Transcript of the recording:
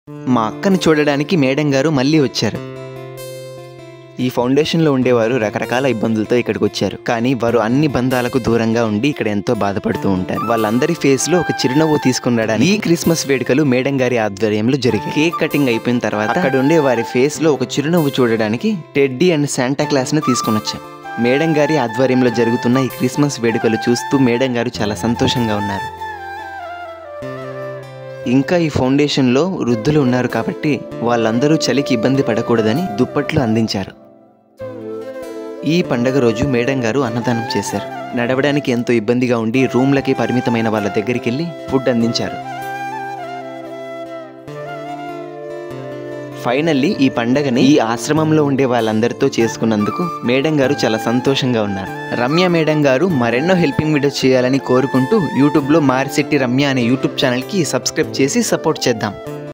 మా అక్కని చూడడానికి మేడం గారు మళ్ళీ వచ్చారు. ఈ ఫౌండేషన్లో ఉండేవారు రకరకాల ఇబ్బందులతో ఇక్కడికి వచ్చారు. కానీ వారు అన్ని బంధాలకు దూరంగా ఉండి ఇక్కడ ఎంతో బాధపడుతూ ఉంటారు. వాళ్ళందరి ఫేస్ లో ఒక చిరునవ్వు తీసుకునడానికి ఈ క్రిస్మస్ వేడుకలు మేడం గారి ఆధ్వర్యంలో జరిగాయి. కేక్ కటింగ్ అయిపోయిన తర్వాత అక్కడ ఉండే వారి ఫేస్ లో ఒక చిరునవ్వు చూడడానికి టెడ్డీ అండ్ శాంటా క్లాస్ ని తీసుకుని వచ్చాం. మేడం గారి ఆధ్వర్యంలో జరుగుతున్న ఈ క్రిస్మస్ వేడుకలు చూస్తూ మేడం గారు చాలా సంతోషంగా ఉన్నారు. ఇంకా ఈ ఫౌండేషన్లో వృద్ధులు ఉన్నారు కాబట్టి వాళ్ళందరూ చలికి ఇబ్బంది పడకూడదని దుప్పట్లు అందించారు. ఈ పండగ రోజు మేడం గారు అన్నదానం చేశారు. నడవడానికి ఎంతో ఇబ్బందిగా ఉండి రూమ్లకి పరిమితమైన వాళ్ళ దగ్గరికి వెళ్ళి ఫుడ్ అందించారు. ఫైనల్లీ ఈ పండగని ఈ ఆశ్రమంలో ఉండే వాళ్ళందరితో చేసుకున్నందుకు మేడం గారు చాలా సంతోషంగా ఉన్నారు. రమ్య మేడం గారు మరెన్నో హెల్పింగ్ వీడియోస్ చేయాలని కోరుకుంటూ యూట్యూబ్లో మారిశెట్టి రమ్య అనే యూట్యూబ్ ఛానల్కి సబ్స్క్రైబ్ చేసి సపోర్ట్ చేద్దాం.